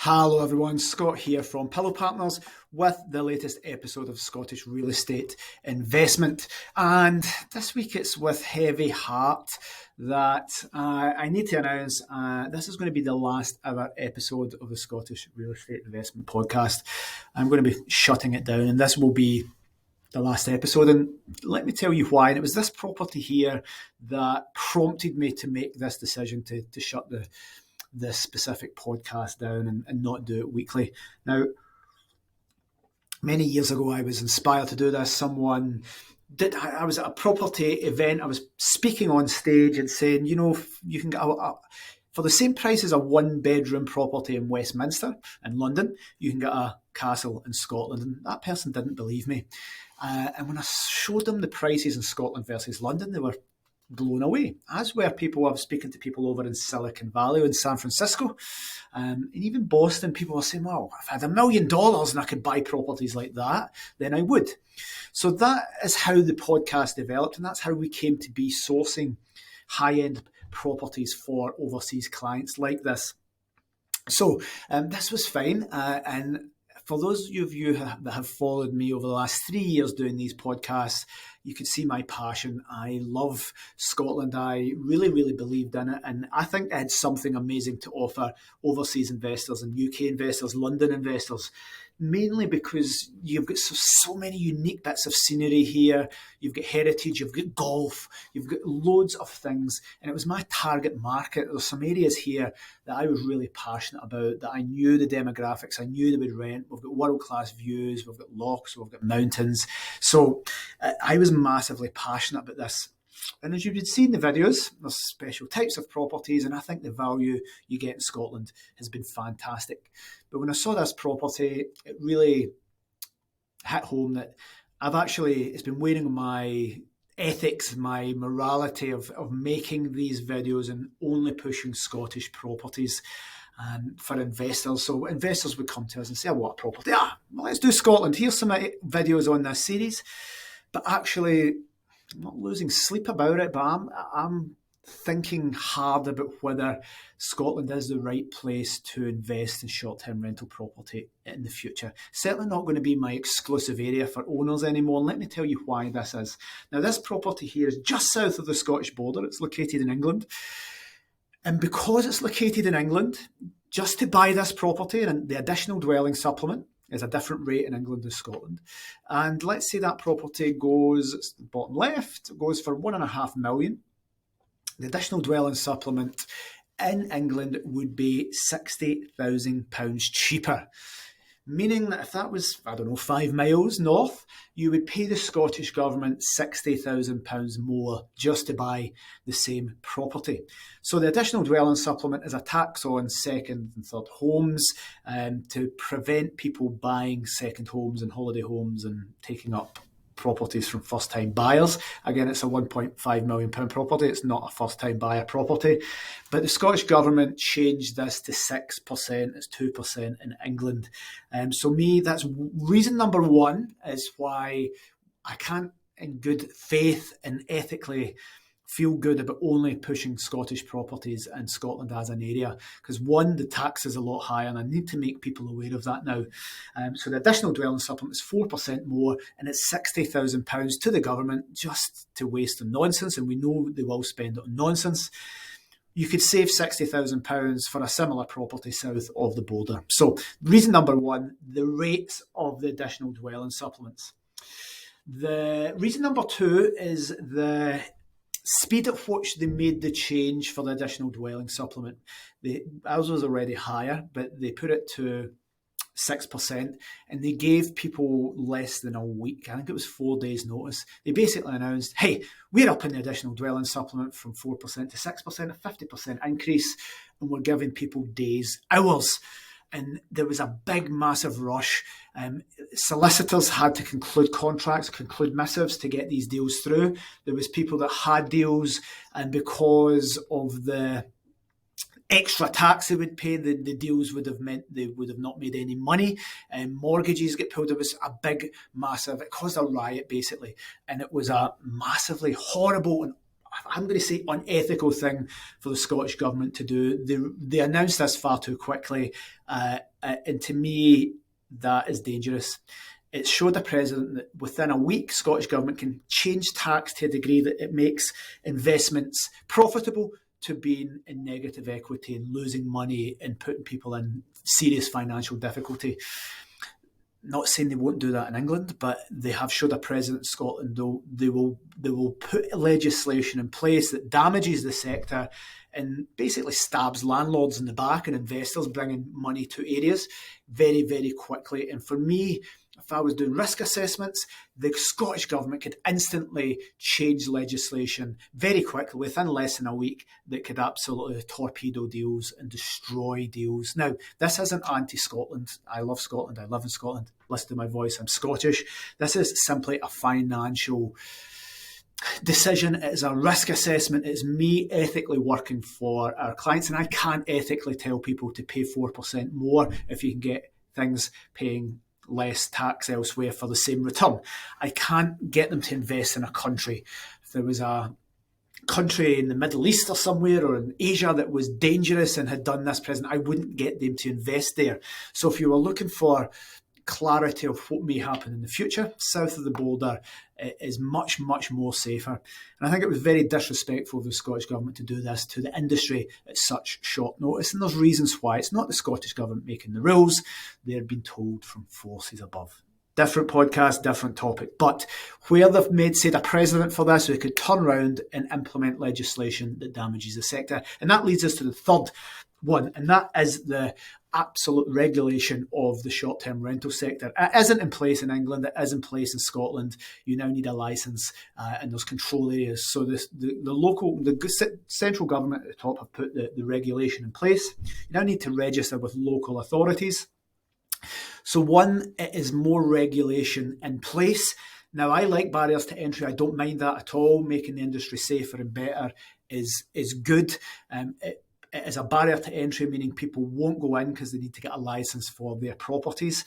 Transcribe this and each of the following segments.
Hello everyone, Scott here from Pillow Partners with the latest episode of Scottish Real Estate Investment. And this week it's with heavy heart that I need to announce this is going to be the last ever episode of the Scottish Real Estate Investment Podcast. I'm going to be shutting it down and this will be the last episode. And let me tell you why. And it was this property here that prompted me to make this decision to shut this specific podcast down and not do it weekly. Now, many years ago, I was inspired to do this. I was at a property event. I was speaking on stage and saying, you can get for the same price as a one-bedroom property in Westminster in London, you can get a castle in Scotland. And that person didn't believe me. And when I showed them the prices in Scotland versus London, they were blown away, as were people. I was speaking to people over in Silicon Valley and San Francisco, and even Boston. People were saying, well, if I had $1 million and I could buy properties like that, then I would. So that is how the podcast developed, and that's how we came to be sourcing high-end properties for overseas clients like this. So this was fine, and for those of you that have followed me over the last 3 years doing these podcasts, you can see my passion. I love Scotland. I really, really believed in it. And I think it had something amazing to offer overseas investors and UK investors, London investors, mainly because you've got so many unique bits of scenery here. You've got heritage, you've got golf, you've got loads of things. And it was my target market. There's some areas here that I was really passionate about, that I knew the demographics, I knew they would rent. We've got world-class views, we've got lochs, we've got mountains. So I was massively passionate about this. And as you would see in the videos, there's special types of properties, and I think the value you get in Scotland has been fantastic. But when I saw this property, it really hit home that it's been weighing on my ethics, my morality of making these videos and only pushing Scottish properties for investors. So investors would come to us and say, I want a property. Well, let's do Scotland. Here's some videos on this series. But actually, I'm not losing sleep about it, but I'm thinking hard about whether Scotland is the right place to invest in short-term rental property in the future. Certainly not going to be my exclusive area for owners anymore. And let me tell you why this is. Now, this property here is just south of the Scottish border. It's located in England. And because it's located in England, just to buy this property and the additional dwelling supplement is a different rate in England than Scotland. And let's say that property goes, bottom left, goes for £1.5 million. The additional dwelling supplement in England would be £60,000 cheaper. Meaning that if that was, 5 miles north, you would pay the Scottish Government £60,000 more just to buy the same property. So the additional dwelling supplement is a tax on second and third homes to prevent people buying second homes and holiday homes and taking up properties from first-time buyers. Again, it's a £1.5 million property. It's not a first-time buyer property. But the Scottish Government changed this to 6%. It's 2% in England. So that's reason number one is why I can't, in good faith and ethically, feel good about only pushing Scottish properties in Scotland as an area. Because one, the tax is a lot higher, and I need to make people aware of that now. So the additional dwelling supplement is 4% more, and it's £60,000 to the government just to waste on nonsense, and we know they will spend it on nonsense. You could save £60,000 for a similar property south of the border. So reason number one, the rates of the additional dwelling supplements. The reason number two is the speed at which they made the change for the additional dwelling supplement. Ours was already higher, but they put it to 6%, and they gave people less than a week. I think it was 4 days notice. They basically announced, hey, we're upping the additional dwelling supplement from 4% to 6%, a 50% increase, and we're giving people days, hours. And there was a big, massive rush. Solicitors had to conclude contracts, conclude missives to get these deals through. There was people that had deals, and because of the extra tax they would pay, the deals would have meant they would have not made any money, and mortgages get pulled. It was a big, massive, it caused a riot basically, and it was a massively horrible and I'm going to say, unethical thing for the Scottish Government to do. They announced this far too quickly, and to me, that is dangerous. It showed the President that within a week, Scottish Government can change tax to a degree that it makes investments profitable to being in negative equity and losing money and putting people in serious financial difficulty. Not saying they won't do that in England, but they have showed a President in Scotland, though they will put legislation in place that damages the sector and basically stabs landlords in the back and investors bringing money to areas very, very quickly. And for me, if I was doing risk assessments, the Scottish Government could instantly change legislation very quickly, within less than a week, that could absolutely torpedo deals and destroy deals. Now, this isn't anti-Scotland. I love Scotland. I live in Scotland. Listen to my voice. I'm Scottish. This is simply a financial decision. It is a risk assessment. It's me ethically working for our clients, and I can't ethically tell people to pay 4% more if you can get things paying less tax elsewhere for the same return. I can't get them to invest in a country. If there was a country in the Middle East or somewhere, or in Asia, that was dangerous and had done this, President, I wouldn't get them to invest there. So if you were looking for clarity of what may happen in the future, south of the border is much, much more safer. And I think it was very disrespectful of the Scottish Government to do this to the industry at such short notice. And there's reasons why. It's not the Scottish Government making the rules. They're being told from forces above. Different podcast, different topic. But where they've made, say, a precedent for this, we could turn around and implement legislation that damages the sector. And that leads us to the third one, and that is the absolute regulation of the short-term rental sector. It isn't in place in England. It is in place in Scotland. You now need a licence, and there's control areas. So the central government at the top have put the regulation in place. You now need to register with local authorities. So one, it is more regulation in place. Now, I like barriers to entry. I don't mind that at all. Making the industry safer and better is good. It is a barrier to entry, meaning people won't go in because they need to get a licence for their properties,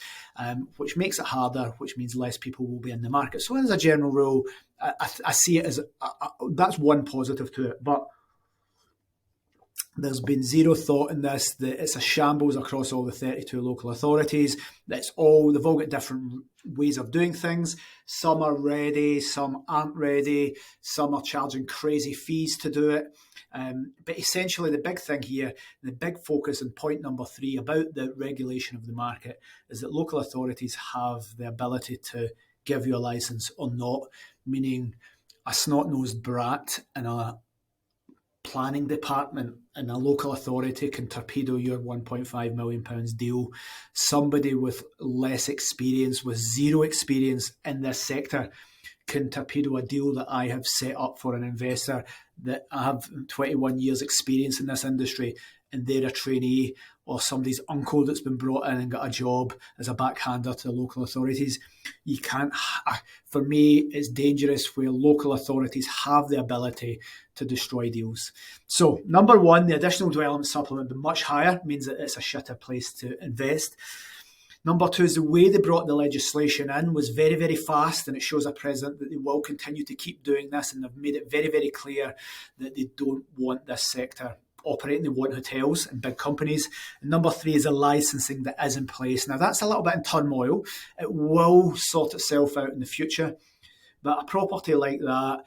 which makes it harder, which means less people will be in the market. So as a general rule, I see it as that's one positive to it. But there's been zero thought in this, that it's a shambles across all the 32 local authorities. They've all got different ways of doing things. Some are ready, some aren't ready, some are charging crazy fees to do it. But essentially the big thing here, the big focus and point number 3 about the regulation of the market is that local authorities have the ability to give you a licence or not, meaning a snot-nosed brat in a planning department in a local authority can torpedo your £1.5 million deal. Somebody with less experience, with zero experience in this sector, can torpedo a deal that I have set up for an investor that I have 21 years experience in this industry, and they're a trainee or somebody's uncle that's been brought in and got a job as a backhander to the local authorities. You can't, for me, it's dangerous where local authorities have the ability to destroy deals. So, number 1, the additional development supplement being much higher means that it's a shitter place to invest. Number 2 is the way they brought the legislation in was very, very fast, and it shows a President that they will continue to keep doing this, and they've made it very, very clear that they don't want this sector operating. They want hotels and big companies. And number 3 is the licensing that is in place. Now, that's a little bit in turmoil. It will sort itself out in the future. But a property like that,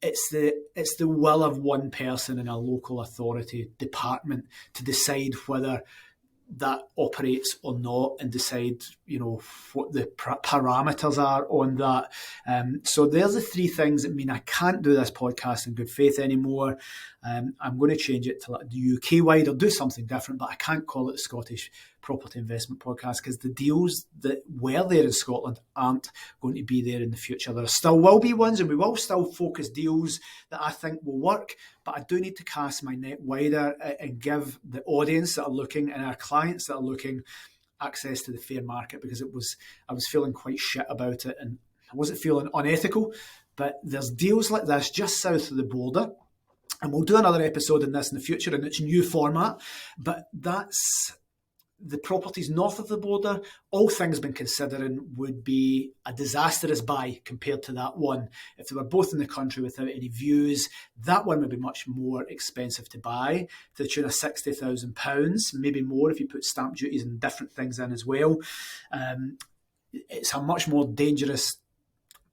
it's the will of one person in a local authority department to decide whether that operates or not, and decide, what the parameters are on that. So there's the 3 things that mean I can't do this podcast in good faith anymore. I'm going to change it to the UK wide or do something different, but I can't call it the Scottish Property Investment Podcast because the deals that were there in Scotland aren't going to be there in the future. There still will be ones, and we will still focus deals that I think will work, but I do need to cast my net wider and give the audience that are looking and our clients that are looking access to the fair market, because I was feeling quite shit about it and I wasn't feeling unethical. But there's deals like this just south of the border, and we'll do another episode on this in the future in its new format, but that's the properties north of the border, all things been considering, would be a disastrous buy compared to that one. If they were both in the country without any views, that one would be much more expensive to buy, to the tune of £60,000, maybe more if you put stamp duties and different things in as well. It's a much more dangerous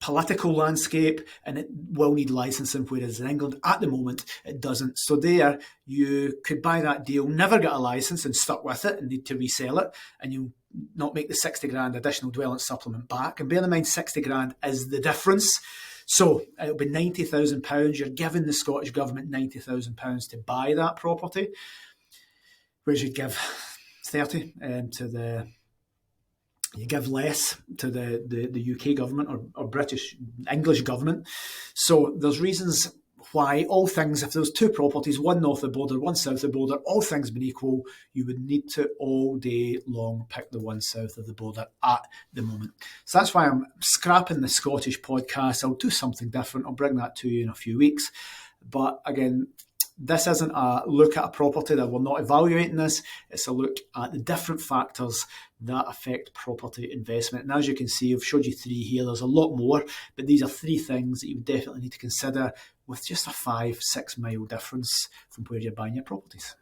political landscape, and it will need licensing, whereas in England at the moment it doesn't. So there you could buy that deal, never get a license and stuck with it and need to resell it, and you'll not make the 60 grand additional dwelling supplement back. And bear in mind, 60 grand is the difference. So it'll be £90,000. You're giving the Scottish Government £90,000 to buy that property, whereas you'd give 30 you give less to the UK government or British English government. So there's reasons why all things, if there's two properties, one north of the border, one south of the border, all things being equal, you would need to all day long pick the one south of the border at the moment. So that's why I'm scrapping the Scottish podcast. I'll do something different. I'll bring that to you in a few weeks. But again, this isn't a look at a property that we're not evaluating this. It's a look at the different factors that affect property investment. And as you can see, I've showed you 3 here. There's a lot more, but these are 3 things that you definitely need to consider with just a 5-6 mile difference from where you're buying your properties.